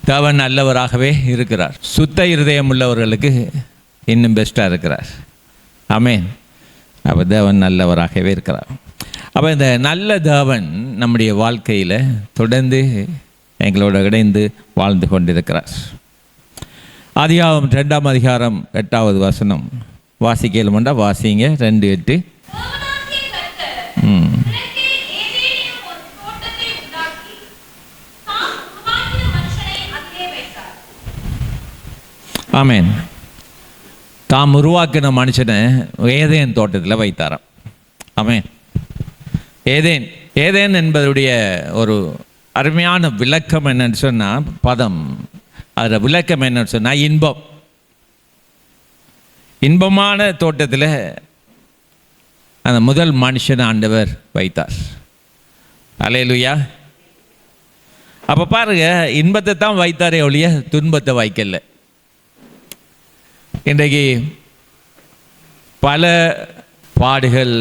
தேவன் நல்லவராகவே இருக்கிறார். சுத்த இருதயம் உள்ளவர்களுக்கு இன்னும் பெஸ்ட்டாக இருக்கிறார். ஆமென். அப்போ தேவன் நல்லவராகவே இருக்கிறார். அப்போ இந்த நல்ல தேவன் நம்முடைய வாழ்க்கையில் தொடர்ந்து எங்களோட இணைந்து வாழ்ந்து கொண்டிருக்கிறார். ஆதியாகமம் 2ஆம் அதிகாரம் 8வது வசனம் வாசிக்கலுமெண்டா வாசிங்க. 2:8. ஆமென். தாம் உருவாக்கின மனுஷனை ஏதேன் தோட்டத்தில் வைத்தாராம். ஆமென். ஏதேன் என்பதுடைய ஒரு அருமையான விளக்கம் என்னன்னு சொன்னால், பதம் அதில் விளக்கம் என்னன்னு சொன்னால் இன்பமான தோட்டத்தில் அந்த முதல் மனுஷனை ஆண்டவர் வைத்தார். அல்லேலூயா. அப்போ பாருங்க, இன்பத்தை தான் வைத்தாரே ஒழிய துன்பத்தை வைக்கல. இன்றைக்கு பல பாடுகள்,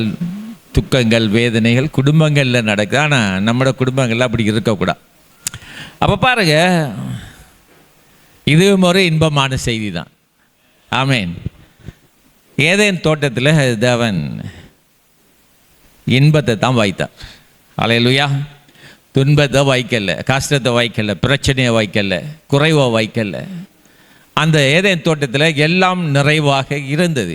துக்கங்கள், வேதனைகள் குடும்பங்களில் நடக்குது. ஆனால் நம்மளோட குடும்பங்கள்லாம் அப்படி இருக்கக்கூடாது. அப்போ பாருங்க, இதுவும் ஒரு இன்பமான செய்தி தான். ஆமென். ஏதேன் தோட்டத்தில் தேவன் இன்பத்தை தான் வைத்தார். அல்லேலூயா. துன்பத்தை வைக்கல, கஷ்டத்தை வைக்கல, பிரச்சனையை வைக்கல, குறைவை வைக்கல. அந்த ஏதேன் தோட்டத்தில் எல்லாம் நிறைவாக இருந்தது.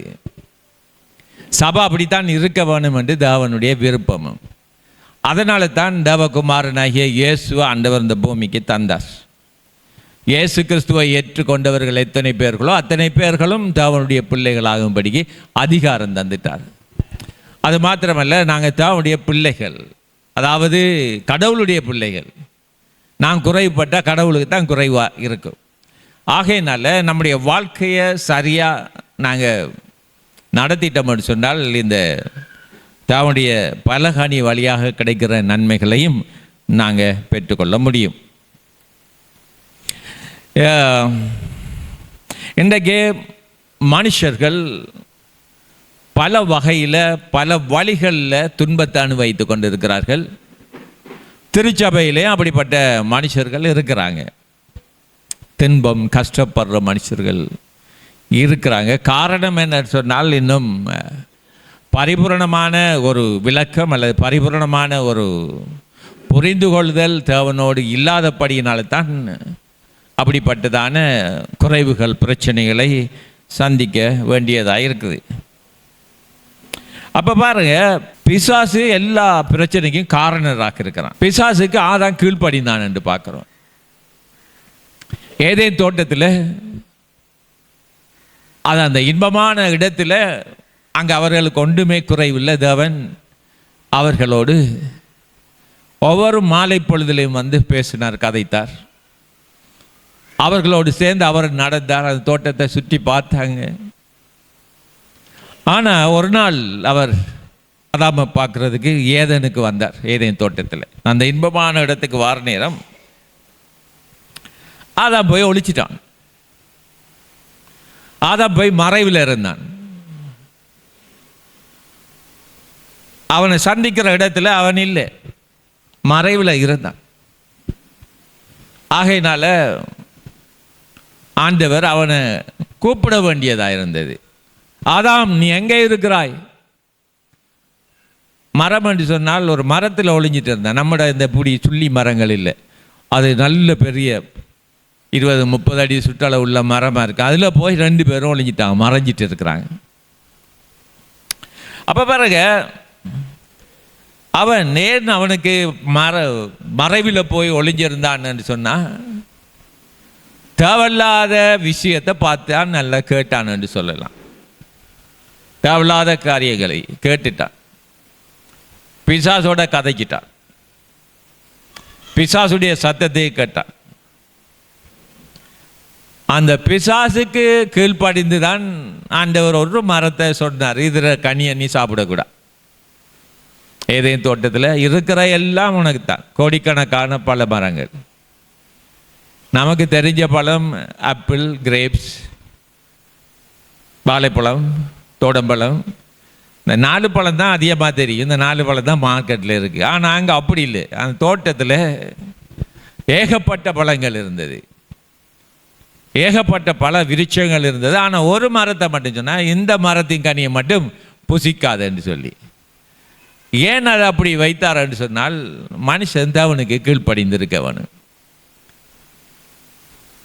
சபை அப்படித்தான் இருக்க வேணும் என்று தேவனுடைய விருப்பமும். அதனால தான் தேவகுமாரனாகிய இயேசுவை ஆண்டவர் இந்த பூமிக்கு தந்தார். இயேசு கிறிஸ்துவை ஏற்றுக்கொண்டவர்கள் எத்தனை பேர்களோ அத்தனை பேர்களும் தேவனுடைய பிள்ளைகளாகும்படிக்கு அதிகாரம் தந்துட்டார். அது மாத்திரமல்ல, நாங்கள் தேவனுடைய பிள்ளைகள், அதாவது கடவுளுடைய பிள்ளைகள். நான் குறைவுபட்ட கடவுளுக்கு தான் குறைவாக இருக்கும். ஆகையினால நம்முடைய வாழ்க்கையை சரியாக நாங்கள் நடத்திட்டோம்னு சொன்னால் இந்த தேவனுடைய பலகாணி வழியாக கிடைக்கிற நன்மைகளையும் நாங்கள் பெற்றுக்கொள்ள முடியும். இன்றைக்கு மனுஷர்கள் பல வகையில் பல வழிகளில் துன்பத்தை அனுபவித்து கொண்டிருக்கிறார்கள். திருச்சபையிலே அப்படிப்பட்ட மனுஷர்கள் இருக்கிறாங்க. துன்பம் கஷ்டப்படுற மனுஷர்கள் இருக்கிறாங்க. காரணம் என்ன சொன்னால், இன்னும் பரிபூரணமான ஒரு விளக்கம் அல்லது பரிபூரணமான ஒரு புரிந்து கொள்ளுதல் தேவனோடு இல்லாதபடியினால்தான் அப்படிப்பட்டதான குறைவுகள், பிரச்சனைகளை சந்திக்க வேண்டியதாக இருக்குது. அப்போ பாருங்க, பிசாசு எல்லா பிரச்சனைக்கும் காரணராக இருக்கிறான். பிசாசுக்கு ஆதாம் கீழ்ப்படிந்தான் என்று பார்க்குறோம். ஏதேன் தோட்டத்தில் அது அந்த இன்பமான இடத்துல அங்கே அவர்களுக்கு ஒன்றுமே குறைவில்லை. தேவன் அவர்களோடு ஒவ்வொரு மாலை பொழுதிலையும் வந்து பேசினார், கதைத்தார். அவர்களோடு சேர்ந்து அவர் நடந்தார், அந்த தோட்டத்தை சுற்றி பார்த்தாங்க. ஆனால் ஒரு நாள் அவர் ஆதாமை பார்க்குறதுக்கு ஏதேனுக்கு வந்தார். ஏதேன் தோட்டத்தில் அந்த இன்பமான இடத்துக்கு வார நேரம் ஆதாம் போய் ஒளிச்சிட்டான். ஆதாம் போய் மறைவில் இருந்தான். அவனை சந்திக்கிற இடத்துல அவன் இல்லை, மறைவில் இருந்தான். ஆகையினால ஆண்டவர் அவனை கூப்பிட வேண்டியதாக இருந்தது. ஆதாம், நீ எங்கே இருக்கிறாய்? மரம் என்று சொன்னால் ஒரு மரத்தில் ஒளிஞ்சிட்டு இருந்தான். நம்மட இந்த புடி சுள்ளி மரங்கள் இல்லை, அது நல்ல பெரிய 20-30 அடி சுற்றளவு உள்ள மரமாக இருக்குது. அதில் போய் 2 பேரும் ஒளிஞ்சிட்டாங்க, மறைஞ்சிட்டு இருக்கிறாங்க. அப்போ பாருங்க, அவன் நேர்னு அவனுக்கு மறைவில் போய் ஒளிஞ்சிருந்தான்னு சொன்னால் தேவையில்லாத விஷயத்தை பார்த்தான், நல்லா கேட்டான் என்று சொல்லலாம். தேவையில்லாத காரியங்களை கேட்டுட்டான். பிசாசோட கதைக்கிட்டான். பிசாசுடைய சத்தத்தை கேட்டான். அந்த பிசாசுக்கு கீழ்ப்படிந்து தான் ஆண்டவர் ஒரு மரத்தை சொன்னார், இதில் கனியை நீ சாப்பிடக்கூடாது. ஏதேன் தோட்டத்தில் இருக்கிற எல்லாம் உனக்கு தான். கோடிக்கணக்கான பல மரங்கள், நமக்கு தெரிஞ்ச பழம் ஆப்பிள், கிரேப்ஸ், வாழைப்பழம், தோடம்பழம், இந்த 4 பழம் தான் அதிகமாக தெரியும். இந்த 4 பழம் தான் மார்க்கெட்டில் இருக்குது. ஆனால் அங்கே அப்படி இல்லை. அந்த தோட்டத்தில் ஏகப்பட்ட பழங்கள் இருந்தது. ஏகப்பட்ட பல விருட்சங்கள் இருந்தது. ஆனால் ஒரு மரத்தை மட்டும் சொன்னால் இந்த மரத்தின் கனியை மட்டும் புசிக்காதுன்னு சொல்லி. ஏன் அதை அப்படி வைத்தார் என்று சொன்னால் மனுஷன் அவனுக்கு கீழ்ப்படிந்திருக்கவனு.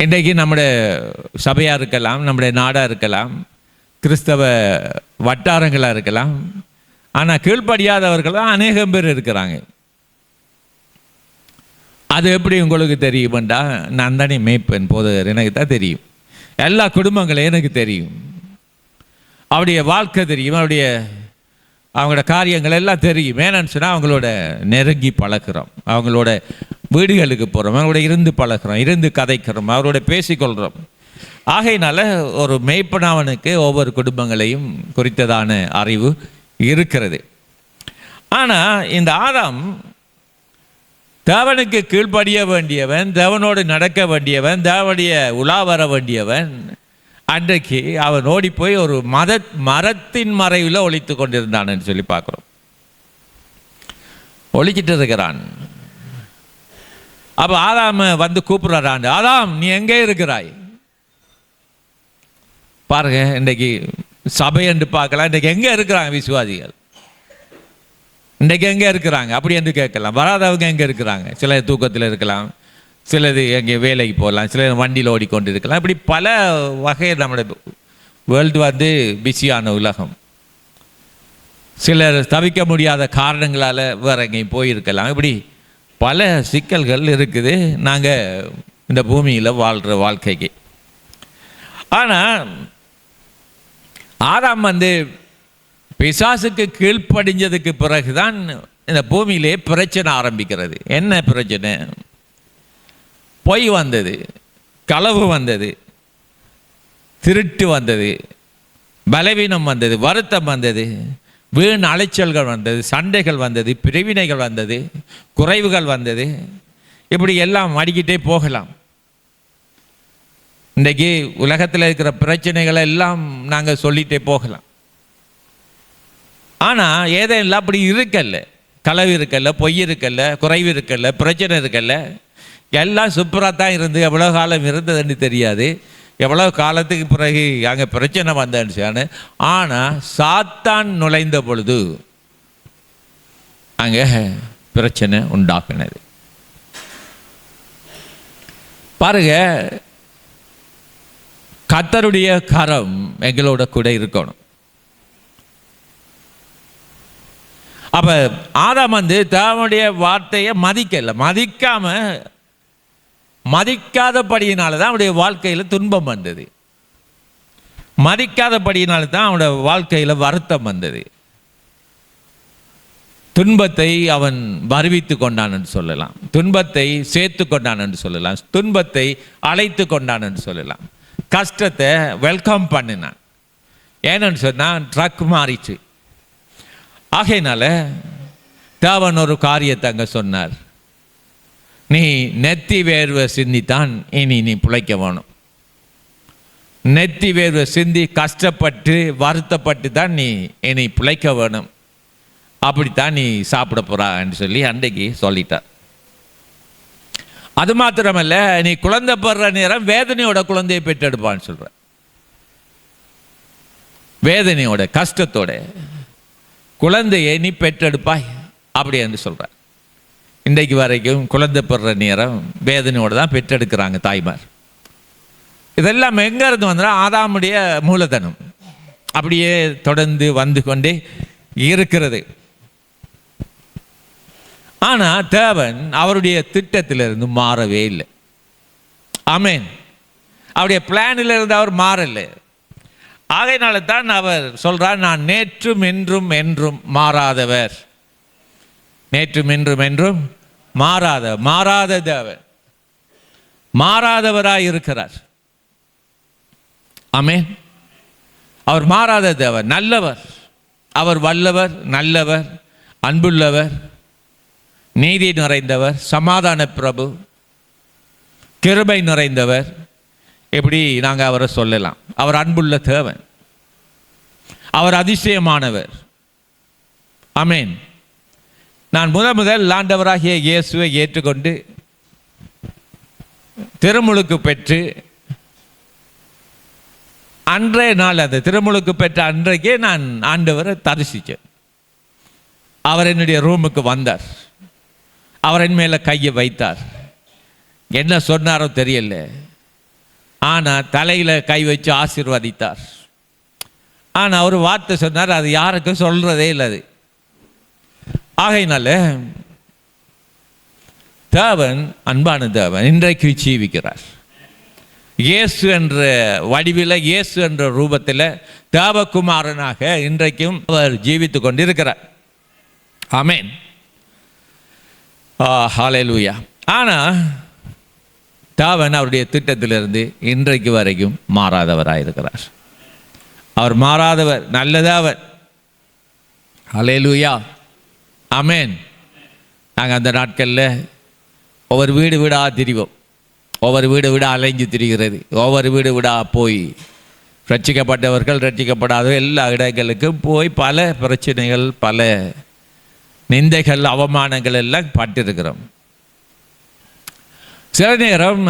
இன்றைக்கு நம்முடைய சபையாக இருக்கலாம், நம்முடைய நாடாக இருக்கலாம், கிறிஸ்தவ வட்டாரங்களாக இருக்கலாம், ஆனால் கீழ்ப்படியாதவர்கள் தான் அநேகம் பேர் இருக்கிறாங்க. அது எப்படி உங்களுக்கு தெரியுமெண்டா, நான் தானே மேய்ப்பேன் போதகர், எனக்கு தான் தெரியும். எல்லா குடும்பங்களையும் எனக்கு தெரியும். அவருடைய வாழ்க்கை தெரியும், அவங்களோட காரியங்கள் எல்லாம் தெரியும். ஏன்னு சொன்னால் அவங்களோட நெருங்கி பழக்கிறோம், அவங்களோட வீடுகளுக்கு போகிறோம், அவங்களோட இருந்து பழகிறோம், இருந்து கதைக்கிறோம், அவரோட பேசிக்கொள்கிறோம். ஆகையினால ஒரு மேய்ப்பனவனுக்கு ஒவ்வொரு குடும்பங்களையும் குறித்ததான அறிவு இருக்கிறது. ஆனால் இந்த ஆதாம் தேவனுக்கு கீழ்ப்படிய வேண்டியவன், தேவனோடு நடக்க வேண்டியவன், தேவனுடைய உலா வர வேண்டியவன். அன்றைக்கு அவன் ஓடி போய் ஒரு மரத்தின் மறைவில் ஒளித்து கொண்டிருந்தான் சொல்லி பார்க்குறோம். ஒளிச்சிட்டு இருக்கிறான். அப்போ ஆதாம் வந்து கூப்பிடுறான், ஆதாம் நீ எங்கே இருக்கிறாய்? பாருங்க, இன்றைக்கு சபை என்று பார்க்கலாம், இன்றைக்கு எங்கே இருக்கிறாங்க விசுவாசிகள்? இன்றைக்கு எங்கே இருக்கிறாங்க அப்படி என்று கேட்கலாம். வராதவங்க எங்கே இருக்கிறாங்க? சிலர் தூக்கத்தில் இருக்கலாம், சிலது எங்கே வேலைக்கு போகலாம், சிலர் வண்டியில் ஓடிக்கொண்டு இருக்கலாம். இப்படி பல வகையில் நம்முடைய வேர்ல்டு வந்து பிஸியான உலகம். சிலர் தவிக்க முடியாத காரணங்களால் வேறு எங்கேயும் போயிருக்கலாம். இப்படி பல சிக்கல்கள் இருக்குது நாங்கள் இந்த பூமியில் வாழ்கிற வாழ்க்கைக்கு. ஆனால் ஆதாம் வந்து பிசாசுக்கு கீழ்ப்படிஞ்சதுக்கு பிறகுதான் இந்த பூமியிலே பிரச்சனை ஆரம்பிக்கிறது. என்ன பிரச்சனை? பொய் வந்தது, களவு வந்தது, திருட்டு வந்தது, பலவீனம் வந்தது, வருத்தம் வந்தது, வீண் அலைச்சல்கள் வந்தது, சண்டைகள் வந்தது, பிரிவினைகள் வந்தது, குறைவுகள் வந்தது. இப்படி எல்லாம் அடிக்கிட்டே போகலாம். இன்றைக்கி உலகத்தில் இருக்கிற பிரச்சனைகளை எல்லாம் நாங்கள் சொல்லிகிட்டே போகலாம். ஆனால் ஏதேனும் அப்படி இருக்கல்ல, களவு இருக்கல்ல, பொய் இருக்கல்ல, குறைவு இருக்கல்ல, பிரச்சனை இருக்கல்ல. எல்லாம் சூப்பராக தான் இருந்து எவ்வளோ காலம் இருந்ததுன்னு தெரியாது, எவ்வளோ காலத்துக்கு பிறகு அங்கே பிரச்சனை வந்தேன்னு. ஆனால் சாத்தான் நுழைந்த பொழுது அங்கே பிரச்சனை உண்டாக்குனது. பாருங்க, கர்த்தருடைய கரம் எங்களோட கூட இருக்கணும். அப்போ ஆதாம் வந்து தேவனுடைய வார்த்தையை மதிக்காதபடியினால தான் அவனுடைய வாழ்க்கையில் துன்பம் வந்தது. மதிக்காதபடியினால தான் அவனுடைய வாழ்க்கையில் வருத்தம் வந்தது. துன்பத்தை அவன் வருவித்து கொண்டான் என்று சொல்லலாம், துன்பத்தை சேர்த்து கொண்டான் என்று சொல்லலாம், துன்பத்தை அழைத்து கொண்டான் என்று சொல்லலாம். கஷ்டத்தை வெல்கம் பண்ணினான். ஏன்னு சொன்னால் ட்ரக் மாறிச்சு. ஆகையினால தேவன் ஒரு காரியத்தை அங்கே சொன்னார், நீ நெத்தி வேர்வை சிந்தித்தான் இனி நீ பிழைக்க வேணும். நெத்தி வேர்வை சிந்தி கஷ்டப்பட்டு வருத்தப்பட்டு தான் நீ இனி பிழைக்க வேணும். அப்படித்தான் நீ சாப்பிட போறான்னு சொல்லி அன்றைக்கு சொல்லிட்டார். அது மாத்திரமல்ல, நீ குழந்தை பெறுற நேரம் வேதனையோட குழந்தையை பெற்றெடுப்பான்னு சொல்ற. வேதனையோட கஷ்டத்தோட குழந்தையை நீ பெற்றெடுப்பாய் அப்படி என்று சொல்ற. இன்றைக்கு வரைக்கும் குழந்தை பெறுற நேரம் வேதனையோடு தான் பெற்றெடுக்கிறாங்க தாய்மார். இதெல்லாம் எங்கேருந்து வந்தால் ஆதாமுடைய மூலதனம் அப்படியே தொடர்ந்து வந்து கொண்டே இருக்கிறது. ஆனால் தேவன் அவருடைய திட்டத்திலிருந்து மாறவே இல்லை. ஆமென். அவருடைய பிளானில் இருந்து அவர் மாறலை. ஆகையினால தான் அவர் சொல்றார், நான் நேற்றும் என்றும் என்றும் மாறாதவர். நேற்றும் என்றும் என்றும் மாறாத தேவன், மாறாதவராய் இருக்கிறார். ஆமென். அவர் மாறாத தேவன், நல்லவர். அவர் வல்லவர், நல்லவர், அன்புள்ளவர், நீதி நிறைந்தவர், சமாதான பிரபு, கிருபை நிறைந்தவர். எப்படி நாங்கள் அவரை சொல்லலாம்? அவர் அன்புள்ள தேவன், அவர் அதிசயமானவர். ஆமென். நான் முதல் ஆண்டவராகிய இயேசுவை ஏற்றுக்கொண்டு திருமுழுக்கு பெற்று அன்றைய நாள் அந்த திருமுழுக்கு பெற்ற அன்றைக்கே நான் ஆண்டவரை தரிசித்தேன். அவர் என்னுடைய ரூமுக்கு வந்தார். அவர் என் மேலே கையை வைத்தார். என்ன சொன்னாரோ தெரியல, ஆனால் தலையில் கை வச்சு ஆசீர்வதித்தார். ஆனால் ஒரு வார்த்தை சொன்னார், அது யாருக்கும் சொல்கிறதே இல்லை. அது ஆகையினால தேவன், அன்பான தேவன் இன்றைக்கு ஜீவிக்கிறார். இயேசு என்ற வடிவில், இயேசு என்ற ரூபத்தில் தேவகுமாரனாக இன்றைக்கும் அவர் ஜீவித்து கொண்டிருக்கிறார். ஆமென், ஹல்லேலூயா. ஆனால் தேவன் அவருடைய திட்டத்திலிருந்து இன்றைக்கு வரைக்கும் மாறாதவராயிருக்கிறார். அவர் மாறாதவர், நல்லதவர். ஹல்லேலூயா, ஆமென். நாங்கள் அந்த நாட்களில் ஒவ்வொரு வீடு வீடாக திரிவோம். ஒவ்வொரு வீடு வீடாக அலைஞ்சு திரிகிறது. ஒவ்வொரு வீடு வீடாக போய் ரட்சிக்கப்பட்டவர்கள், ரட்சிக்கப்படாத எல்லா இடங்களுக்கும் போய் பல பிரச்சனைகள், பல நிந்தைகள், அவமானங்கள் எல்லாம் பட்டிருக்கிறோம். சில நேரம்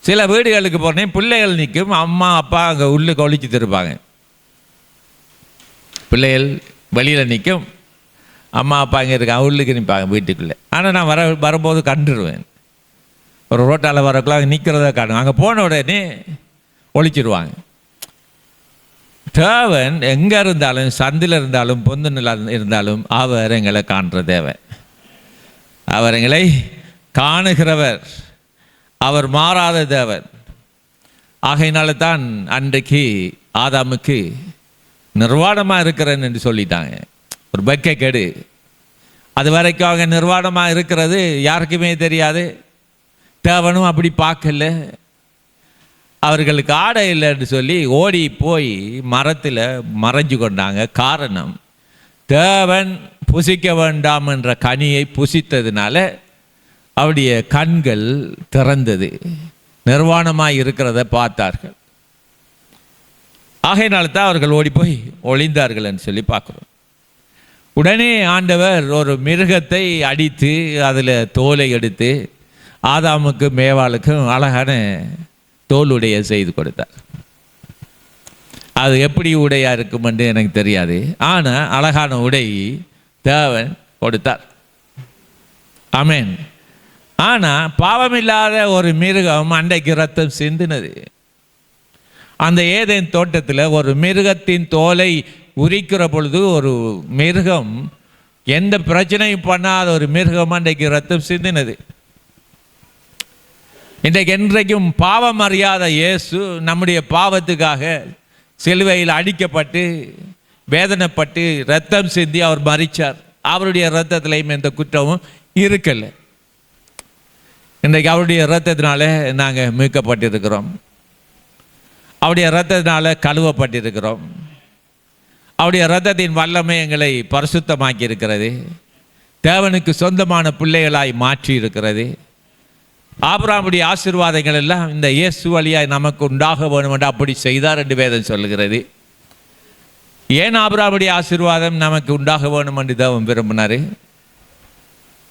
சில வீடுகளுக்கு போனேன், பிள்ளைகள் நிற்கும், அம்மா அப்பா அங்கே உள்ளுக்கு ஒழிச்சு இருப்பாங்க. பிள்ளைகள் வெளியில் நிற்கும், அம்மா அப்பா இங்கே இருக்காங்க, உள்ளுக்கு நிற்பாங்க வீட்டுக்குள்ளே. ஆனால் நான் வரும்போது கண்டுருவேன். ஒரு ரோட்டால் வரக்குள்ள அங்கே நிற்கிறத காணும். அங்கே போன உடனே ஒழிச்சிடுவாங்க. தேவன் எங்கே இருந்தாலும், சந்தில் இருந்தாலும், பொந்துனில் இருந்தாலும் அவர் எங்களை காண்ற தேவன். அவர் எங்களை காணுகிறவர். அவர் மாறாத தேவன். ஆகையினால தான் அன்றைக்கு ஆதாமுக்கு நிர்வாணமாக இருக்கிறேன்னு என்று சொல்லிட்டாங்க. ஒரு பக்கை கெடு. அது வரைக்கும் அவங்க நிர்வாணமாக இருக்கிறது யாருக்குமே தெரியாது. தேவனும் அப்படி பார்க்கல. அவர்களுக்கு ஆடை இல்லைன்னு சொல்லி ஓடி போய் மரத்தில் மறைஞ்சு கொண்டாங்க. காரணம், தேவன் புசிக்க வேண்டாம் என்ற கனியை புசித்ததுனால அவருடைய கண்கள் திறந்தது, நிர்வாணமாக இருக்கிறத பார்த்தார்கள். ஆகையினால தான் அவர்கள் ஓடி போய் ஒளிந்தார்கள் என்று சொல்லி பார்க்குறோம். உடனே ஆண்டவர் ஒரு மிருகத்தை அடித்து அதில் தோலை எடுத்து ஆதாமுக்கு மேவாளுக்கும் அழகான தோலுடைய செய்து கொடுத்தார். அது எப்படி உடையாக இருக்கும் என்று எனக்கு தெரியாது. ஆனால் அழகான உடை தேவன் கொடுத்தார். ஆமென். ஆனால் பாவமில்லாத ஒரு மிருகம் அன்றைக்கு ரத்தம் சிந்தினது. அந்த ஏதேன் தோட்டத்தில் ஒரு மிருகத்தின் தோலை உரிக்கிற பொழுது ஒரு மிருகம், எந்த பிரச்சனையும் பண்ணாத ஒரு மிருகம் அன்றைக்கு ரத்தம் சிந்தினது. இன்றைக்கு என்றைக்கும் பாவம் அறியாத இயேசு நம்முடைய பாவத்துக்காக சிலுவையில் அடிக்கப்பட்டு வேதனைப்பட்டு ரத்தம் சிந்தி அவர் மரித்தார். அவருடைய இரத்தத்திலையும் எந்த குற்றமும் இருக்கலை. இன்றைக்கு அவருடைய இரத்தத்தினால நாங்கள் மீட்கப்பட்டிருக்கிறோம். அவருடைய இரத்தத்தினால கழுவப்பட்டிருக்கிறோம். அவருடைய இரத்தத்தின் வல்லமை எங்களை பரிசுத்தமாக்கி இருக்கிறது. தேவனுக்கு சொந்தமான பிள்ளைகளாய் மாற்றி இருக்கிறது. ஆபிரகாமுடைய ஆசீர்வாதங்கள் எல்லாம் இந்த இயேசு வழியாய் நமக்கு உண்டாக வேண்டும் என்று அப்படி செய்தார் என்று வேதம் சொல்லுகிறது. ஏன் ஆபிரகாமுடைய ஆசீர்வாதம் நமக்கு உண்டாக வேண்டும் என்று தேவன் விரும்பினார்?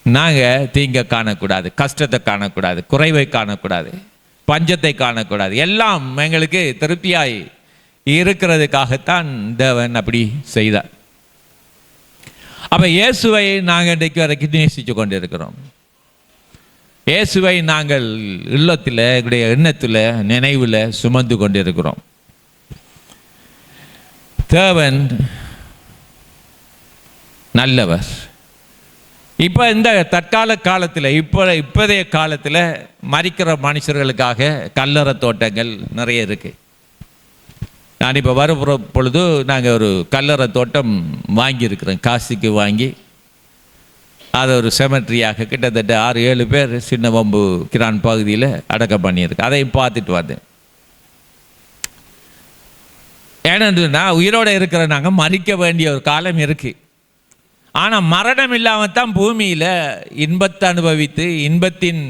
நாங்கள் தீங்கை காணக்கூடாது, கஷ்டத்தை காணக்கூடாது, குறைவை காணக்கூடாது, பஞ்சத்தை காணக்கூடாது. எல்லாம் எங்களுக்கு திருப்தியாய் இருக்கிறதுக்காகத்தான் தேவன் அப்படி செய்தார். அப்போ இயேசுவை நாங்கள் இன்றைக்கு வரைக்கும் நேசித்து கொண்டிருக்கிறோம். இயேசுவை நாங்கள் இல்லத்தில், எங்களுடைய எண்ணத்தில், நினைவில் சுமந்து கொண்டிருக்கிறோம். தேவன் நல்லவர். இப்போ இந்த தற்கால காலத்தில், இப்போதைய காலத்தில் மரிக்கிற மனுஷர்களுக்காக கல்லறை தோட்டங்கள் நிறைய இருக்குது. நான் இப்போ வர பொழுது நாங்கள் ஒரு கல்லறை தோட்டம் வாங்கியிருக்கிறோம். காசுக்கு வாங்கி அதை ஒரு செமெட்ரியாக கிட்டத்தட்ட 6-7 பேர் சின்ன வம்பு கிரான் பகுதியில் அடக்கம் பண்ணியிருக்கு. அதையும் பார்த்துட்டு வந்தேன். ஏன்னா உயிரோடு இருக்கிற நாங்கள் மறிக்க வேண்டிய ஒரு காலம் இருக்குது. ஆனால் மரணம் இல்லாமல் தான் பூமியில் இன்பத்தை அனுபவித்து இன்பத்தின்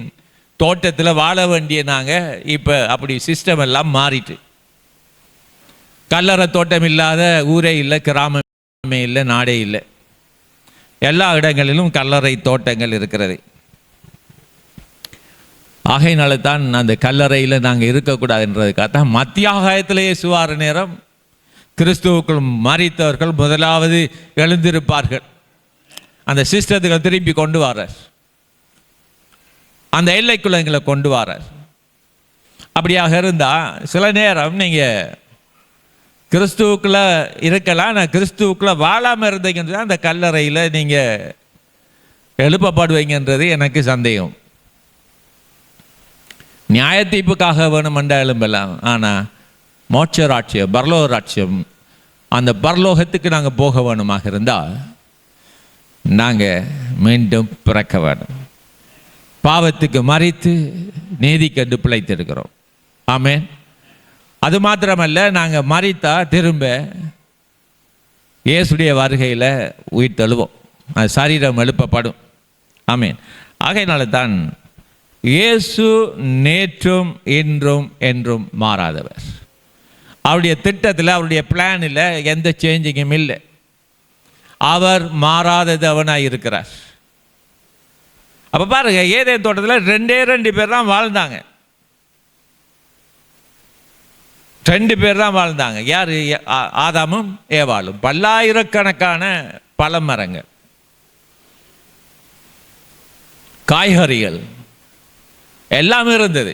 தோட்டத்தில் வாழ வேண்டிய நாங்கள் இப்போ அப்படி சிஸ்டம் எல்லாம் மாறிட்டு, கல்லறை தோட்டம் இல்லாத ஊரே இல்லை, கிராமமே இல்லை, நாடே இல்லை. எல்லா இடங்களிலும் கல்லறை தோட்டங்கள் இருக்கிறது. ஆகையினால தான் அந்த கல்லறையில் நாங்கள் இருக்கக்கூடாதுன்றதுக்காக தான் மத்தியாகாயத்தில் இயேசுவார நேரம் கிறிஸ்துவுக்குள் மரித்தவர்கள் முதலாவது எழுந்திருப்பார்கள். அந்த சிஸ்டத்துகளை திருப்பி கொண்டு வரார், அந்த எல்லைக்குள்ள எங்களை கொண்டு வரார். அப்படியாக இருந்தால் சில நேரம் நீங்கள் கிறிஸ்துவுக்குள்ளே இருக்கலாம், நான் கிறிஸ்துவுக்குள்ளே வாழாமல் இருந்தீங்கன்றது அந்த கல்லறையில் நீங்கள் எழுப்பப்படுவீங்கன்றது எனக்கு சந்தேகம். நியாய தீர்ப்புக்காக வேணுமெண்டா எழும்பலாம், ஆனால் மோட்ச ராட்சியம், பரலோக ராட்சியம், அந்த பரலோகத்துக்கு நாங்கள் போக வேணுமாக இருந்தால் நாங்கள் மீண்டும் பிறக்க வேணும். பாவத்துக்கு மறித்து நீதி கண்டு பிழைத்திருக்கிறோம். ஆமென். அது மாத்திரமல்ல, நாங்கள் மறித்தா திரும்ப இயேசுடைய வருகையில் உயிர் தழுவோம், அது சரீரம் எழுப்பப்படும். ஆமென். ஆகையினால தான் இயேசு நேற்றும் இன்றும் என்றும் மாறாதவர். அவருடைய திட்டத்தில், அவருடைய பிளானில் எந்த சேஞ்சிங்கும் இல்லை. அவர் மாறாதவனாக இருக்கிறார். அப்போ பாருங்க, ஏதேன் தோட்டத்தில் 2 பேர் தான் வாழ்ந்தாங்க. 2 பேர் தான் வாழ்ந்தாங்க. யார்? ஆதாமும் ஏவாளும். பல்லாயிரக்கணக்கான பழமரங்கள், காய்கறிகள் எல்லாம் இருந்தது.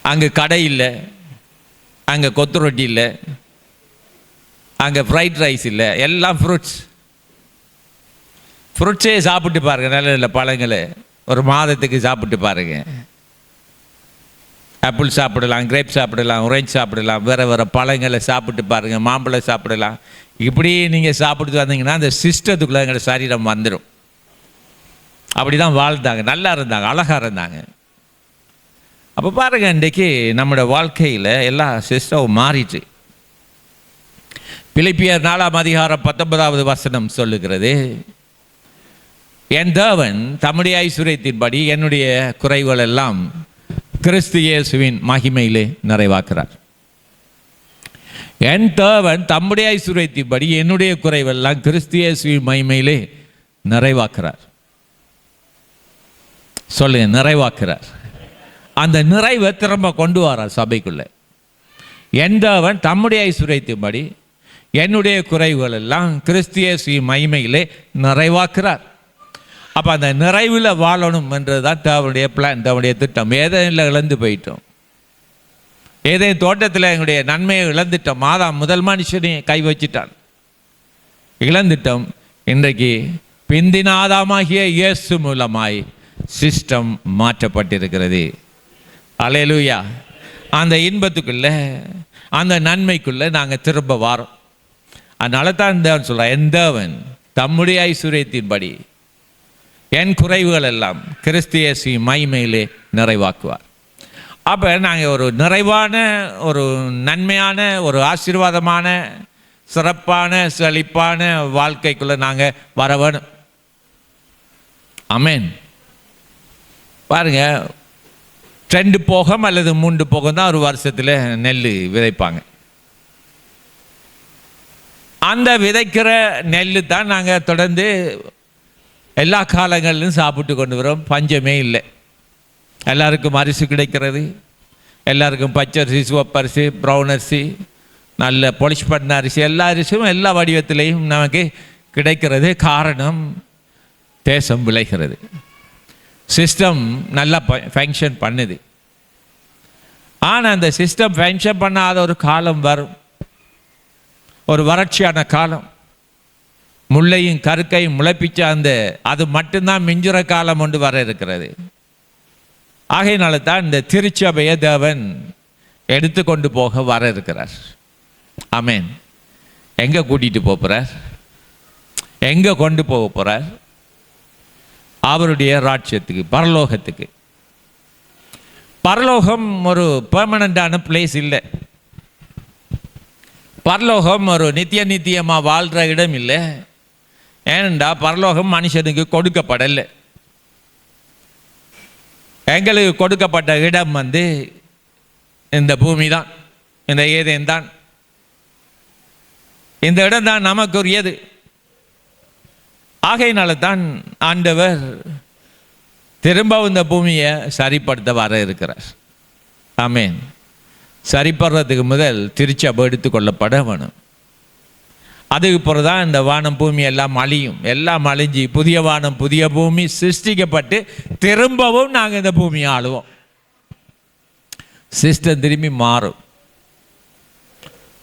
அங்கே கடை இல்லை, அங்கே கொத்து ரொட்டி இல்லை, அங்கே ஃப்ரைட் ரைஸ் இல்லை, எல்லாம் ஃப்ரூட்ஸே சாப்பிட்டு பாருங்கள். நல்ல நல்ல பழங்களை ஒரு மாதத்துக்கு சாப்பிட்டு பாருங்கள். ஆப்பிள் சாப்பிடலாம், கிரேப் சாப்பிடலாம், ஆரஞ்சு சாப்பிடலாம், வேறு பழங்களை சாப்பிட்டு பாருங்கள், மாம்பழம் சாப்பிடலாம். இப்படி நீங்கள் சாப்பிட்டு வந்தீங்கன்னா அந்த சிஸ்டத்துக்குள்ளே எங்களோட சரீரம் வந்துடும். அப்படி தான் வாழ்ந்தாங்க, நல்லா இருந்தாங்க, அழகாக இருந்தாங்க. அப்போ பாருங்கள், இன்றைக்கு நம்மளோட வாழ்க்கையில் எல்லா சிஸ்டம் மாறிட்டு. பிலிப்பியர் 4ஆம் அதிகாரம் 19வது வசனம் சொல்லுகிறது, என் தேவன் தம்முடைய ஐசுரியத்தின்படி என்னுடைய குறைகள் எல்லாம் கிறிஸ்து இயேசுவின் மகிமையிலே நிறைவாக்குறார். என் தேவன் தம்முடைய ஐசுரியத்தின்படி என்னுடைய குறைவெல்லாம் கிறிஸ்து இயேசுவின் மகிமையிலே நிறைவாக்குறார். சொல்லுங்க, நிறைவாக்குறார். அந்த நிறைவை திரும்ப கொண்டு வரார் சபைக்குள்ளே. என் தேவன் தம்முடைய ஐசுரியத்தின்படி என்னுடைய குறைவுகள் எல்லாம் கிறிஸ்து இயேசுவின் மகிமையிலே நிறைவாக்குறார். அப்போ அந்த நிறைவில் வாழணும் என்றது தான் தேவனுடைய பிளான், தேவனுடைய திட்டம். ஏதேனில் இழந்து போயிட்டோம், ஏதேன் தோட்டத்தில் எங்களுடைய நன்மையை இழந்துட்டோம். முதல் மனுஷனை கை வச்சிட்டான், இழந்துட்டோம். இன்றைக்கு பிந்தின ஆதாமாகிய இயேசு மூலமாய் சிஸ்டம் மாற்றப்பட்டிருக்கிறது. அல்லேலூயா. அந்த இன்பத்துக்குள்ளே, அந்த நன்மைக்குள்ளே நாங்கள் திரும்ப வாரோம். அதனால தான் தேவன் சொல்கிறார், என் தேவன் தம்முடைய ஐசுரியத்தின்படி என் குறைவுகள் எல்லாம் கிறிஸ்து இயேசு மகிமையிலே நிறைவாக்குவார். அப்போ நாங்கள் ஒரு நிறைவான, ஒரு நன்மையான, ஒரு ஆசீர்வாதமான, சிறப்பான, செழிப்பான வாழ்க்கைக்குள்ளே நாங்கள் வர வேணும். ஆமென். பாருங்க, 2 போகம் அல்லது 3 போகம் தான் ஒரு வருஷத்தில் நெல் விதைப்பாங்க. அந்த விதைக்கிற நெல் தான் நாங்கள் தொடர்ந்து எல்லா காலங்களிலும் சாப்பிட்டு கொண்டு வரோம். பஞ்சமே இல்லை. எல்லாருக்கும் அரிசி கிடைக்கிறது, எல்லாருக்கும் பச்சரிசி, சிவப்பரிசி, ப்ரௌன் அரிசி, நல்ல பொலிஷ் பண்ண அரிசி, எல்லா அரிசியும் எல்லா வடிவத்திலையும் நமக்கு கிடைக்கிறது. காரணம், தேசம் விளைகிறது, சிஸ்டம் நல்லா ஃபங்க்ஷன் பண்ணுது. ஆனால் அந்த சிஸ்டம் ஃபங்க்ஷன் பண்ணாத ஒரு காலம் வரும், ஒரு வறட்சியான காலம். முள்ளையும் கருக்கையும் முளைப்பிச்ச அது மட்டும்தான் மிஞ்சுற காலம் ஒன்று வர இருக்கிறது. ஆகையினால தான் இந்த திருச்சபையை தேவன் எடுத்துக்கொண்டு போக வர இருக்கிறார். ஆமென். எங்கே கூட்டிகிட்டு போகிறார்? எங்கே கொண்டு போக போகிறார்? அவருடைய ராஜ்யத்துக்கு, பரலோகத்துக்கு. பரலோகம் ஒரு பெர்மனண்டான பிளேஸ் இல்லை. பரலோகம் ஒரு நித்தியமாக வாழ்கிற இடம் இல்லை. ஏனென்றா பரலோகம் மனுஷனுக்கு கொடுக்கப்படலை. எங்களுக்கு கொடுக்கப்பட்ட இடம் இந்த பூமி தான், இந்த ஏதேன் தான். இந்த இடம் தான் நமக்குரியது. ஆகையினால தான் ஆண்டவர் திரும்பவும் இந்த பூமியை சரிப்படுத்த வர இருக்கிறார். ஆமென். சரிப்படுறதுக்கு முதல் திருச்சபை எடுத்துக்கொள்ளப்பட வேணும். அதுக்கு பிறகு தான் இந்த வானம் பூமி எல்லாம் அழியும். எல்லாம் அழிஞ்சு புதிய வானம் புதிய பூமி சிருஷ்டிக்கப்பட்டு திரும்பவும் நாங்கள் இந்த பூமியை ஆளுவோம். சிஸ்டம் திரும்பி மாறும்,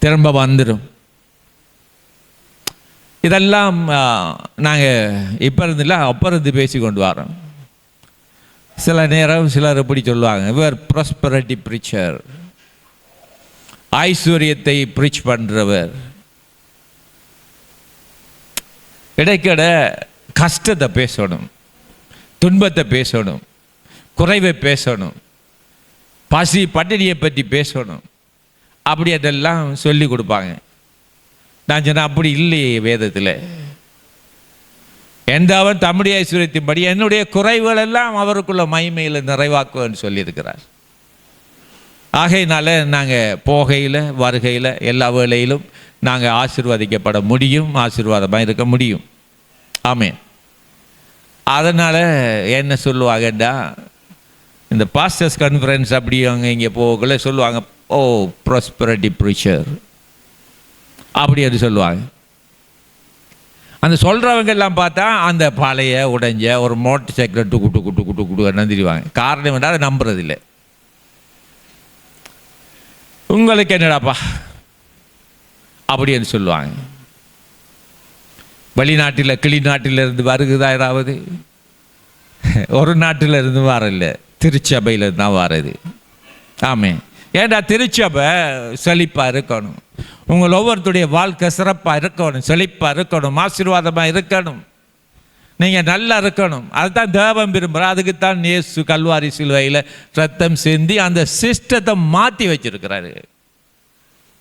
திரும்ப வந்துடும். இதெல்லாம் நாங்கள் இப்போ இருந்தில்ல அப்போ இருந்து பேசி கொண்டு வரோம். சில நேரம் சிலர் எப்படி சொல்லுவாங்க, இவர் ப்ராஸ்பரிட்டி ப்ரீச்சர், ஐஸ்வர்யத்தை ப்ரீச் பண்ணுறவர். இடைக்கிட கஷ்டத்தை பேசணும், துன்பத்தை பேசணும், குறைவை பேசணும், பசி பட்டினியை பற்றி பேசணும். அப்படி அதெல்லாம் சொல்லி கொடுப்பாங்க. நான் சொன்னேன், அப்படி இல்லையே வேதத்தில். எந்தவன் தம்முடைய ஐஸ்வர்யத்தின்படி என்னுடைய குறைவுகள் எல்லாம் அவருக்குள்ள மகிமையில் நிறைவாக்குவேன்னு சொல்லியிருக்கிறார். ஆகையினால நாங்கள் போகையில் வருகையில் எல்லா வேளையிலும் நாங்கள் ஆசீர்வதிக்கப்பட முடியும், ஆசீர்வாதமாக இருக்க முடியும். ஆமென். அதனால் என்ன சொல்லுவாங்கடா, இந்த பாஸ்டர்ஸ் கான்ஃபரன்ஸ் அப்படி அவங்க இங்கே போகல சொல்லுவாங்க, ஓ ப்ராஸ்பரிட்டி ப்ரீச்சர் அப்படி அது சொல்லுவாங்க. அந்த சொல்கிறவங்க எல்லாம் பார்த்தா அந்த பழைய உடைஞ்ச ஒரு மோட்டர் சைக்கிளை டுக்கு டுக்கு டுக்கு டுக்கு டுக்கு நந்திடுவாங்க. காரணம் வேண்டாம், அதை நம்புறதில்லை. உங்களுக்கு என்னடாப்பா அப்படின்னு சொல்லுவாங்க. வெளிநாட்டில் கிளி நாட்டிலிருந்து வருகுதா ஏதாவது? ஒரு நாட்டில் இருந்து வரல, திருச்சபையில் தான் வர்றது. ஆமென். ஏண்டா திருச்சபை செழிப்பாக இருக்கணும், உங்கள் ஒவ்வொருத்தருடைய வாழ்க்கை சிறப்பாக இருக்கணும், செழிப்பாக இருக்கணும், ஆசீர்வாதமாக இருக்கணும், நீங்கள் நல்லா இருக்கணும். அதுதான் தேவன் விரும்புகிறார். அதுக்குத்தான் இயேசு கல்வாரி சிலுவையில் ரத்தம் சிந்தி அந்த சிஸ்டத்தை மாற்றி வச்சிருக்கிறாரு.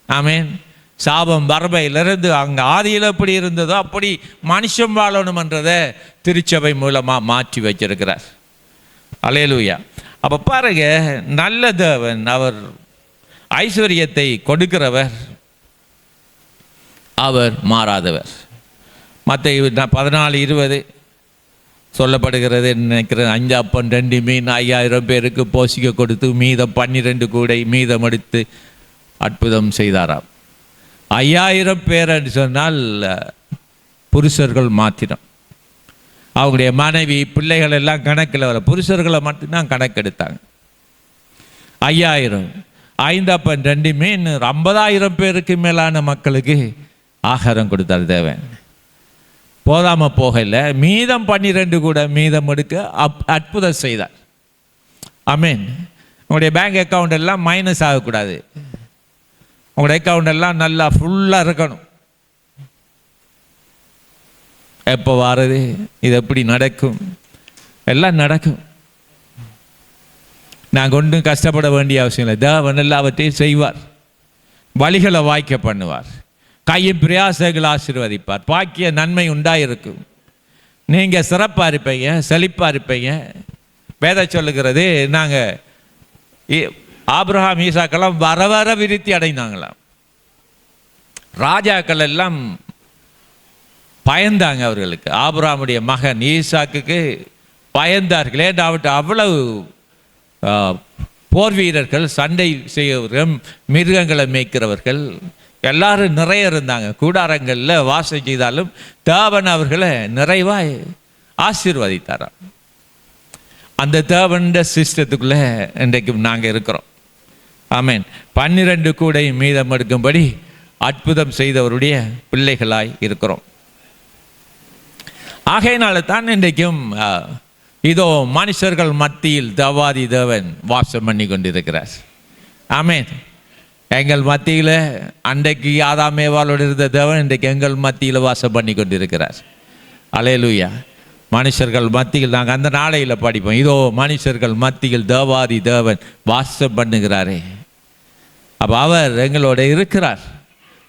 ஆமென். சாபம் வறுமையிலிருந்து அங்கே ஆதியில் எப்படி இருந்ததோ அப்படி மனுஷன் வாழணுமன்றதை திருச்சபை மூலமாக மாற்றி வச்சிருக்கிறார். அல்லேலூயா. அப்போ பாருங்க, நல்ல தேவன், அவர் ஐஸ்வர்யத்தை கொடுக்கிறவர், அவர் மாறாதவர். மத்தேயு 14:20 சொல்லப்படுகிறது நினைக்கிறேன். 5 அப்பம் 2 மீன் 5000 பேருக்கு போஷிக்க கொடுத்து மீதம் 12 கூடை மீதம் எடுத்து அற்புதம் செய்தாராம். 5000 பேர் என்று சொன்னால் புருஷர்கள் மாத்திரம். அவங்களுடைய மனைவி பிள்ளைகள் எல்லாம் கணக்கில் வர, புருஷர்களை மட்டும்தான் கணக்கெடுத்தாங்க. 5000, 5 அப்பம் 2 மீன் 50,000 பேருக்கு மேலான மக்களுக்கு ஆகாரம் கொடுத்தார் தேவன். போதாம போகல, மீதம் 12 கூட மீதம் எடுக்க அற்புதம் செய்தார். ஆமென். உங்களுடைய பேங்க் அக்கௌண்ட் எல்லாம் மைனஸ் ஆகக்கூடாது, உங்களுடைய அக்கௌண்ட் எல்லாம் நல்லா ஃபுல்லாக இருக்கணும். எப்போ வாரது, இது எப்படி நடக்கும்? எல்லாம் நடக்கும். நாங்கள் ஒன்றும் கஷ்டப்பட வேண்டிய அவசியம் இல்லை. தேவன் எல்லாவற்றையும் செய்வார், வழிகளை வாய்க்க பண்ணுவார், கையின் பிரயாசங்கள் ஆசீர்வதிப்பார், பாக்கிய நன்மை உண்டாயிருக்கும். நீங்கள் சிறப்பாக இருப்பீங்க, செழிப்பாக இருப்பீங்க. வேதம் சொல்லுகிறது, நாங்கள் ஆபிரகாம் ஈசாக்கெல்லாம் வர வர விருத்தி அடைந்தாங்களாம். ராஜாக்கள் எல்லாம் பயந்தாங்க அவர்களுக்கு. ஆபிரகாமுடைய மகன் ஈசாக்குக்கு பயந்தார்கள். ஏன்டாவிட்டு அவ்வளவு போர் வீரர்கள், சண்டை செய்ய மிருகங்களை மேய்க்கிறவர்கள் எல்லாரும் நிறைய இருந்தாங்க. கூடாரங்களில் வாசம் செய்தாலும் தேவன் அவர்களை நிறைவாய் ஆசீர்வதித்தாராம். அந்த தேவன் சிஸ்டத்துக்குள்ளே இன்றைக்கும் நாங்கள் இருக்கிறோம். ஆமென். 12 கூடை மீதம் எடுக்கும்படி அற்புதம் செய்தவருடைய பிள்ளைகளாய் இருக்கிறோம். ஆகையினால தான் இன்றைக்கும் இதோ மனுஷர்கள் மத்தியில் தேவாதி தேவன் வாசம் பண்ணி கொண்டிருக்கிறார். ஆமென். எங்கள் மத்தியில் அன்றைக்கு ஆதாமேவாளோடு இருந்த தேவன் இன்றைக்கு எங்கள் மத்தியில் வாசம் பண்ணி கொண்டிருக்கிறார். அல்லேலூயா. மனுஷர்கள் மத்தியில் நாங்கள் அந்த நாளையில் படிப்போம், இதோ மனுஷர்கள் மத்தியில் தேவாதி தேவன் வாசம் பண்ணுகிறாரே. அப்போ அவர் எங்களோட இருக்கிறார்,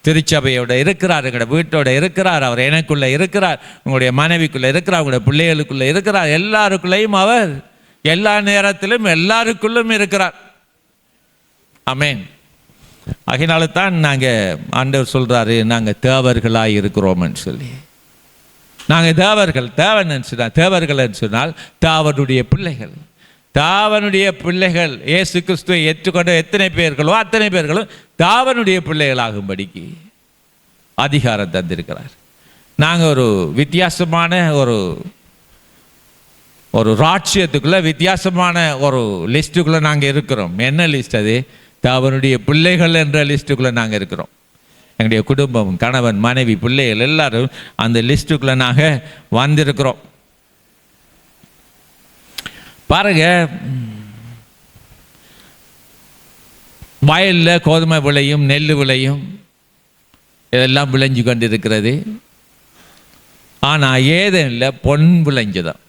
திருச்சபையோட இருக்கிறார், எங்களோட வீட்டோட இருக்கிறார், அவர் எனக்குள்ளே இருக்கிறார், உங்களுடைய மனைவிக்குள்ளே இருக்கிறார், உங்களுடைய பிள்ளைகளுக்குள்ளே இருக்கிறார், எல்லாருக்குள்ளேயும் அவர் எல்லா நேரத்திலும் எல்லாருக்குள்ளும் இருக்கிறார். ஆமென். அதனால தான் நாங்கள் ஆண்டவர் சொல்கிறாரு, நாங்கள் தேவர்களாக இருக்கிறோம்னு சொல்லி. நாங்கள் தேவர்கள் என்று சொன்னால் தாவனுடைய பிள்ளைகள். தாவனுடைய பிள்ளைகள் இயேசு கிறிஸ்துவை ஏற்றுக்கொண்ட எத்தனை பேர்களோ அத்தனை பேர்களும் தாவனுடைய பிள்ளைகளாகும்படிக்கு அதிகாரம் தந்திருக்கிறார். நாங்கள் ஒரு வித்தியாசமான ஒரு ராட்சியத்துக்குள்ளே வித்தியாசமான ஒரு லிஸ்ட்டுக்குள்ளே நாங்கள் இருக்கிறோம். என்ன லிஸ்ட் அது? தாவனுடைய பிள்ளைகள் என்ற லிஸ்ட்டுக்குள்ளே நாங்கள் இருக்கிறோம். எங்களுடைய குடும்பம், கணவன், மனைவி, பிள்ளைகள் எல்லாரும் அந்த லிஸ்ட்டுக்குள்ளே நாங்கள் வந்திருக்கிறோம். பாருங்க, வயலில் கோதுமை விளையும், நெல் விளையும், இதெல்லாம் விளைஞ்சு கொண்டிருக்கிறது. ஆனால் ஏதேனில் பொன் விளைஞ்சுதான்.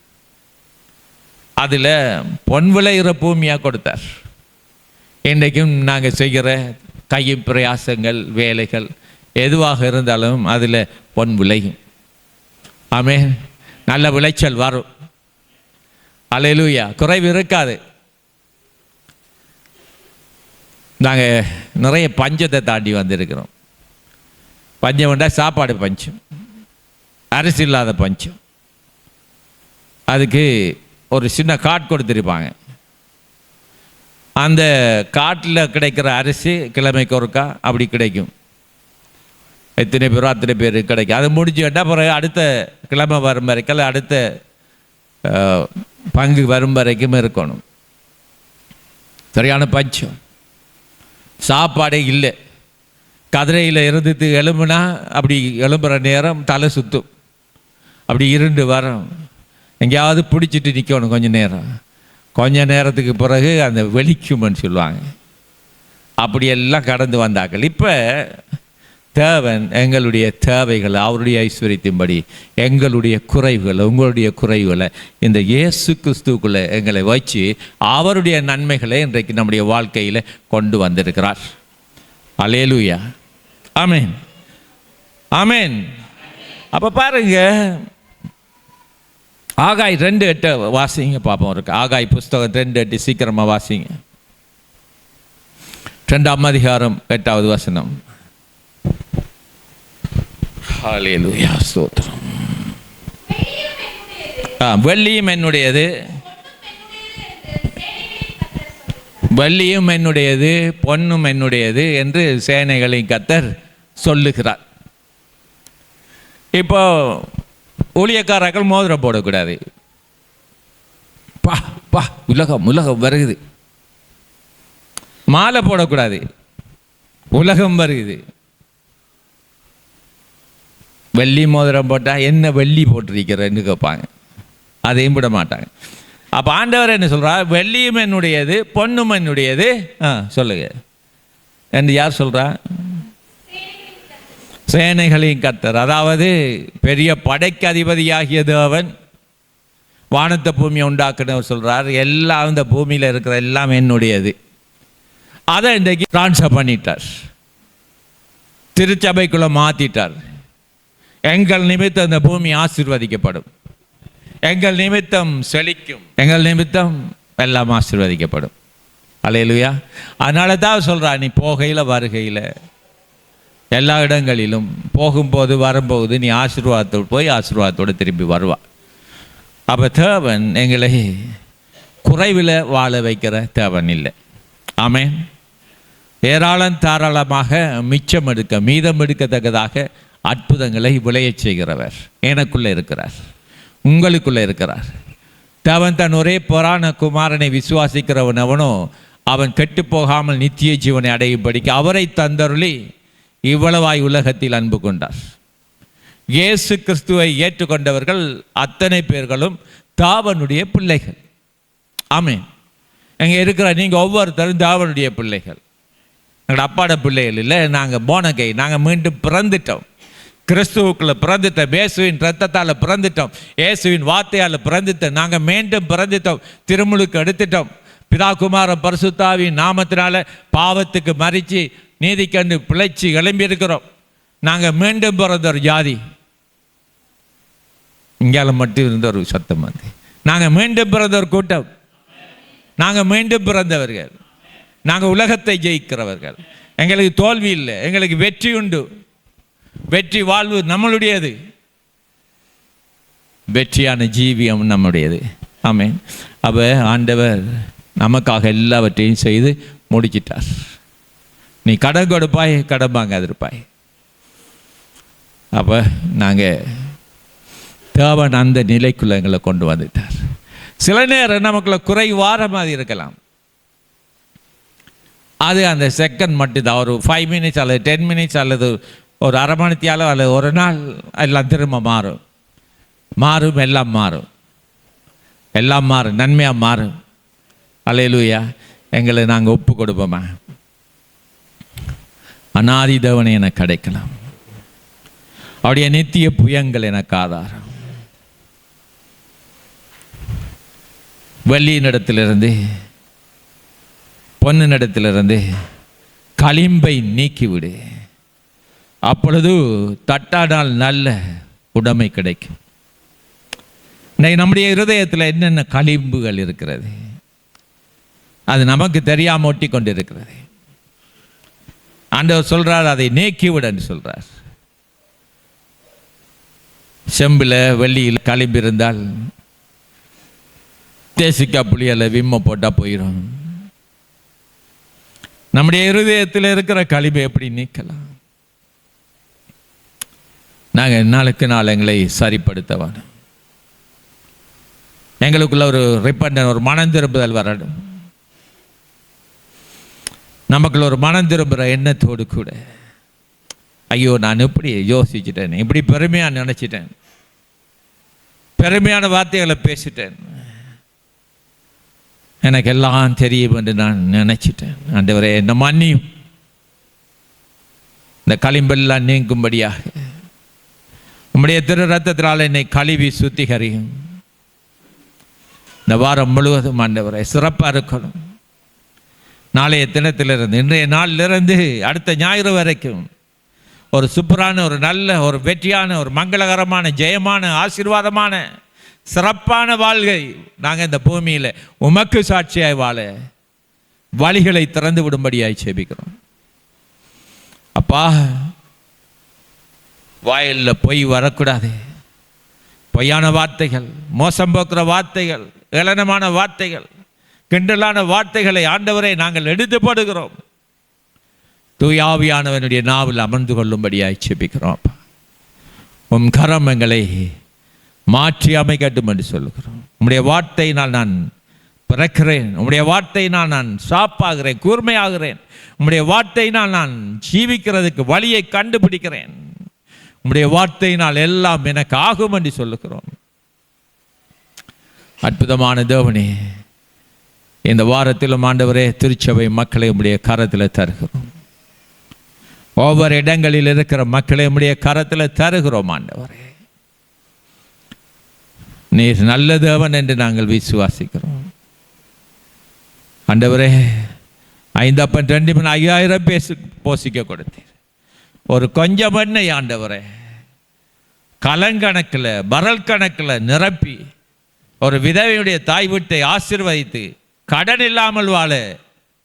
அதில் பொன் விளைகிற பூமியாக கொடுத்தார். இன்றைக்கும் நாங்கள் செய்கிற கையின் பிரயாசங்கள், வேலைகள் எதுவாக இருந்தாலும் அதில் பொன் விளையும். ஆமென். நல்ல விளைச்சல் வரும். அல்லேலூயா. குறைவு இருக்காது. நாங்கள் நிறைய பஞ்சத்தை தாண்டி வந்திருக்கிறோம். பஞ்சம் உண்டா? சாப்பாடு பஞ்சம், அரிசி இல்லாத பஞ்சம். அதுக்கு ஒரு சின்ன காட்டு கொடுத்துருப்பாங்க. அந்த காட்டில் கிடைக்கிற அரிசி கிழமைக்கு ஒருக்கா அப்படி கிடைக்கும். எத்தனை பேரோ அத்தனை பேர் கிடைக்கும். அது முடிஞ்சு வேண்டாம், பிறகு அடுத்த கிழமை வரும் வரைக்கும், அடுத்த பங்கு வரும் வரைக்கும் இருக்கணும். சரியான பஞ்சம். சாப்பாடே இல்லை. கதிரையில் இருந்துட்டு எலும்புனா அப்படி எலும்புற நேரம் தலை சுற்றும், அப்படி இருண்டு வரும். எங்கேயாவது பிடிச்சிட்டு நிற்கணும் கொஞ்ச நேரத்துக்கு பிறகு அந்த வெளிக்கும்னு சொல்லுவாங்க. அப்படியெல்லாம் கடந்து வந்தார்கள். இப்போ தேவன் எங்களுடைய தேவைகள், அவருடைய ஐஸ்வர்யத்தின்படி எங்களுடைய குறைவுகளை, உங்களுடைய குறைவுகளை இந்த இயேசு கிறிஸ்துவுக்குள்ளே எங்களை வச்சு அவருடைய நன்மைகளை இன்றைக்கு நம்முடைய வாழ்க்கையில் கொண்டு வந்திருக்கிறார். அல்லேலூயா. ஆமென், ஆமென். அப்போ பாருங்க, ஆகாய் 2:8 வாசிங்க பார்ப்போம். இருக்கு ஆகாய் புஸ்தகம் 2:8. சீக்கிரமாக வாசிங்க. 2ஆம் அதிகாரம் 8வது வசனம். ஹல்லேலூயா, ஸ்தோத்திரம். வெள்ளியும் என்னுடையது, வெள்ளியும் என்னுடையது, பொன்னும் என்னுடையது என்று சேனைகளின் கர்த்தர் சொல்லுகிறார். இப்போ ஊழியக்காரர்கள் மோதிரம் போடக்கூடாது. உலகம் வருகுது. மாலை போடக்கூடாது, உலகம் வருகுது. வெள்ளி மோதிரம் போட்டால் என்ன வெள்ளி போட்டிருக்கிறன்னு கேட்பாங்க. அதையும் விட மாட்டாங்க. அப்போ ஆண்டவர் என்ன சொல்கிறார்? வெள்ளியும் என்னுடையது, பொன்னும் என்னுடையது. சொல்லுங்க என்று யார் சொல்கிறா? சேனைகளின் கர்த்தர். அதாவது பெரிய படைக்கு அதிபதியாகிய தேவன், வானத்தை பூமியை உண்டாக்குனவர் சொல்கிறார், எல்லாம் இந்த பூமியில் இருக்கிற எல்லாம் என்னுடையது. அதை இன்றைக்கு ட்ரான்ஸ்ஃபர் பண்ணிட்டார், திருச்சபைக்குள்ளே மாற்றிட்டார். எங்கள் நிமித்தம் இந்த பூமி ஆசீர்வதிக்கப்படும், எங்கள் நிமித்தம் செழிக்கும், எங்கள் நிமித்தம் எல்லாம் ஆசீர்வதிக்கப்படும். அல்லேலூயா. அதனால தான் சொல்கிறா, நீ போகையில் வருகையில் எல்லா இடங்களிலும் போகும்போது வரும்போது நீ ஆசீர்வாதத்தோடு போய் ஆசீர்வாதத்தோடு திரும்பி வருவா. அப்போ தேவன் எங்களை குறைவில் வாழ வைக்கிற தேவன் இல்லை. ஆமென். ஏராளம் தாராளமாக மிச்சம் எடுக்க, மீதம் எடுக்கத்தக்கதாக அற்புதங்களை விளையச் செய்கிறவர் எனக்குள்ளே இருக்கிறார், உங்களுக்குள்ளே இருக்கிறார். தேவன் தன் ஒரே புராண குமாரனை விசுவாசிக்கிறவன் அவனோ அவன் கெட்டு போகாமல் நித்திய ஜீவனை அடையும்படிக்கு அவரை தந்தருளி இவ்வளவாய் உலகத்தில் அன்பு கொண்டார். இயேசு கிறிஸ்துவை ஏற்றுக்கொண்டவர்கள் அத்தனை பேர்களும் தாவனுடைய பிள்ளைகள். ஆமென். எங்கே இருக்கிற நீங்கள் ஒவ்வொருத்தரும் தாவனுடைய பிள்ளைகள். எங்களோட அப்பாட பிள்ளைகள் இல்லை, நாங்கள் போனகை, நாங்கள் மீண்டும் பிறந்துட்டோம். கிறிஸ்துவுக்குள்ளே பிறந்துட்டோம், இயேசுவின் இரத்தத்தால் பிறந்துட்டோம், இயேசுவின் வார்த்தையால் பிறந்துட்டோம். நாங்கள் மீண்டும் பிறந்துட்டோம், திருமுழுக்கு எடுத்துட்டோம். பிதா குமார பரிசுத்தாவின் நாமத்தினால பாவத்துக்கு மறித்து நீதி கண்டு பிழைச்சி எழும்பியிருக்கிறோம். நாங்கள் மீண்டும் பிறந்த ஒரு ஜாதி. இங்கால மட்டும் இருந்த ஒரு சத்தம் வந்து நாங்கள் மீண்டும் பிறந்த ஒரு கூட்டம். நாங்கள் மீண்டும் பிறந்தவர்கள். நாங்கள் உலகத்தை ஜெயிக்கிறவர்கள். எங்களுக்கு தோல்வி இல்லை, எங்களுக்கு வெற்றி உண்டு. வெற்றி வாழ்வு நம்மளுடையது. வெற்றியான ஜீவியம் நம்முடையது. ஆமென். அப்போ ஆண்டவர் நமக்காக எல்லாவற்றையும் செய்து முடிச்சிட்டார். நீ கடன் கொடுப்பாய், கடன் வாங்காதிருப்பாய். அப்போ நாங்கள் தேவன் அந்த நிலைக்குள்ள எங்களை கொண்டு வந்துட்டார். சில நேரம் நமக்குள்ள குறைவார மாதிரி இருக்கலாம். அது அந்த செகண்ட் மட்டும்தான். ஒரு 5 மினிட்ஸ் அல்லது 10 மினிட்ஸ் அல்லது ஒரு அரை மணித்தியாலோ அல்லது ஒரு நாள் எல்லாம் திரும்ப மாறும். எல்லாம் மாறும், நன்மையாக மாறும். அல்லேலூயா. எங்களை நாங்கள் ஒப்பு கொடுப்போமா? அநாதி தேவனை எனக்கு கிடைக்கலாம், அவருடைய நித்திய புயங்கள் எனக்கு ஆதாரம். வெள்ளியினிடத்திலிருந்து பொன்னினிடத்திலிருந்து களிம்பை நீக்கிவிடு, அப்பொழுது தட்டானால் நல்ல உடைமை கிடைக்கும். நம்முடைய இருதயத்தில் என்னென்ன களிம்புகள் இருக்கிறது, அது நமக்கு தெரியாமல் ஒட்டி கொண்டு இருக்கிறது. ஆண்டவர் சொல்றார், அதை நீக்கிவிடன்னு சொல்றார். செம்பில் வெள்ளியில் களிம்பு இருந்தால் தேசிக்கா புளியல விம்ம போட்டால் போயிடும். நம்முடைய இருதயத்தில் இருக்கிற களிம்பை எப்படி நீக்கலாம்? நாங்கள் நாளுக்கு நாள் எங்களை சரிப்படுத்தவான, எங்களுக்குள்ள ஒரு ரிப்பண்டன், ஒரு மனம் திரும்புதல் வரணும். நமக்குள்ள ஒரு மனம் திரும்புகிற எண்ணத்தோடு கூட, ஐயோ நான் இப்படி யோசிச்சுட்டேன், இப்படி பெருமையாக நினச்சிட்டேன், பெருமையான வார்த்தைகளை பேசிட்டேன், எனக்கு எல்லாம் தெரியும் என்று நான் நினைச்சிட்டேன். ஆண்டவரே என்ன மன்னியும், இந்த களிம்பெல்லாம் நீங்கும்படியாக உம்முடைய திரு ரத்தத்தினால் என்னை கழுவி சுத்திகரியும். இந்த வாரம் முழுவதும் ஆண்டவரே சிறப்பாக இருக்கணும். நாளைய தினத்திலிருந்து, இன்றைய நாளிலிருந்து அடுத்த ஞாயிறு வரைக்கும் ஒரு சூப்பரான, ஒரு நல்ல, ஒரு வெற்றியான, ஒரு மங்களகரமான, ஜெயமான, ஆசீர்வாதமான, சிறப்பான வாழ்க்கை நாங்கள் இந்த பூமியில் உமக்கு சாட்சியாய் வாழ வழிகளை திறந்து விடும்படியாய் செபிக்கிறோம். அப்பா, வாயிலில் பொய் வரக்கூடாது. பொய்யான வார்த்தைகள், மோசம் போக்குற வார்த்தைகள், ஏளனமான வார்த்தைகள், கிண்டலான வார்த்தைகளை ஆண்டவரை நாங்கள் எடுத்து போடுகிறோம். தூயாவியானவனுடைய நாவில் அமர்ந்து கொள்ளும்படியாய் செபிக்கிறோம். உம் கரம் எங்களை மாற்றி அமைக்கட்டும் என்று சொல்லுகிறோம். உம்முடைய வார்த்தையினால் நான் பிறக்கிறேன், உம்முடைய வார்த்தையினால் நான் சாப்பாகிறேன், கூர்மையாகிறேன், உம்முடைய வார்த்தையினால் நான் ஜீவிக்கிறதுக்கு வழியை கண்டுபிடிக்கிறேன், உம்முடைய வார்த்தையினால் எல்லாம் எனக்கு ஆகும் என்று சொல்லுகிறோம். அற்புதமான தேவனே, இந்த வாரத்திலும் ஆண்டவரே திருச்சபை மக்களை உம்முடைய கரத்தில் தருகிறோம். ஒவ்வொரு இடங்களில் இருக்கிற மக்களை உம்முடைய கரத்தில் தருகிறோம். ஆண்டவரே, நீர் நல்ல தேவன் என்று நாங்கள் விசுவாசிக்கிறோம். ஆண்டவரே, 5 அப்பம் 2 மீன் 5000 போஷிக்க கொடுத்தீர். ஒரு கொஞ்சம் எண்ணெய் ஆண்டவரே கலங்கணக்கில், பரல் கணக்கில் நிரப்பி ஒரு விதவையுடைய தாய் வீட்டை ஆசீர்வதித்து கடன் இல்லாமல் வாழ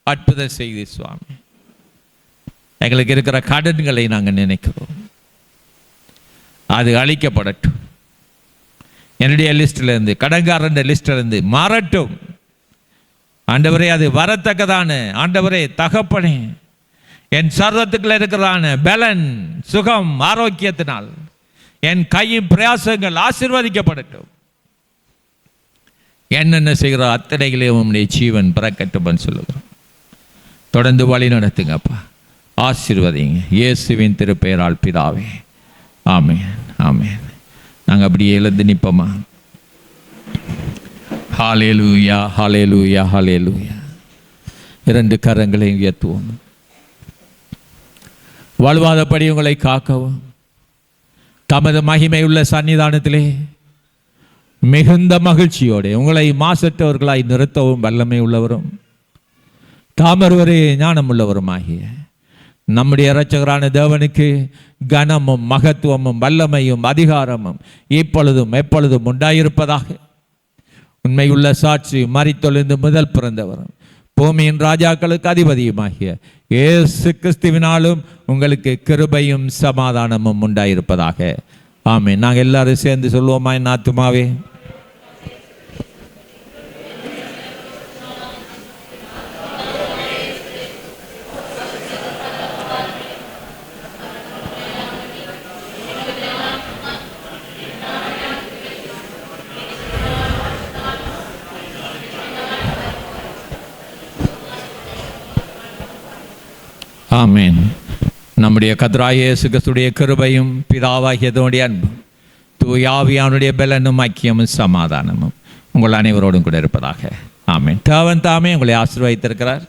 அற்புதம் செய்து சுவாமி. எங்களுக்கு இருக்கிற கடன்களை நாங்கள் நினைக்கிறோம், அது அழிக்கப்படட்டும். என்னுடைய லிஸ்டிலிருந்து, கடன்காரன் லிஸ்டிலிருந்து மாறட்டும் ஆண்டவரே. அது வரத்தக்கதான ஆண்டவரே தகப்பனே, என் சர்வத்துக்குள்ள இருக்கிறதான பலன், சுகம், ஆரோக்கியத்தினால் என் கையின் பிரயாசங்கள் ஆசீர்வதிக்கப்படட்டும். என்னென்ன செய்கிற அத்தனைகளே உம்முடைய ஜீவன் பிறக்கட்டும் சொல்லுகிறோம். தொடர்ந்து வழி நடத்துங்கப்பா, ஆசீர்வதிங்க இயேசுவின் திருப்பெயரால் பிதாவே, ஆமென், ஆமென். நாங்கள் அப்படியே எழுந்து நிற்போமா? ஹல்லேலூயா, ஹல்லேலூயா, ஹல்லேலூயா. 2 கரங்களை உயர்த்துவோம். வாழ்வாதபடி உங்களை காக்கவும் தமது மகிமையுள்ள சன்னிதானத்திலே மிகுந்த மகிழ்ச்சியோடு உங்களை மாசற்றவர்களாய் நிறுத்தவும் வல்லமை உள்ளவரும் தாமருவரே ஞானம் உள்ளவருமாகிய நம்முடைய இரட்சகரான தேவனுக்கு கனமும் மகத்துவமும் வல்லமையும் அதிகாரமும் இப்பொழுதும் எப்பொழுதும் உண்டாயிருப்பதாக. உண்மையுள்ள சாட்சி, மரித்தொழிந்து முதல் பிறந்தவரும் பூமியின் ராஜாக்களுக்கு அதிபதியுமாகிய இயேசு கிறிஸ்துவினாலும் உங்களுக்கு கிருபையும் சமாதானமும் உண்டாயிருப்பதாக. ஆமென். நாங்கள் எல்லாரும் சேர்ந்து சொல்லுவோமா? என் ஆத்துமாவே ஆமென். நம்முடைய கர்த்தராகிய இயேசு கிறிஸ்துடைய கிருபையும் பிதாவாகிய தேவனுடைய அன்பும் தூய ஆவியானுடைய பலனும் ஐக்கியமும் சமாதானமும் உங்கள் அனைவரோடும் கூட இருப்பதாக. ஆமென். தேவன் தாமே உங்களை ஆசீர்வதித்திருக்கிறார்.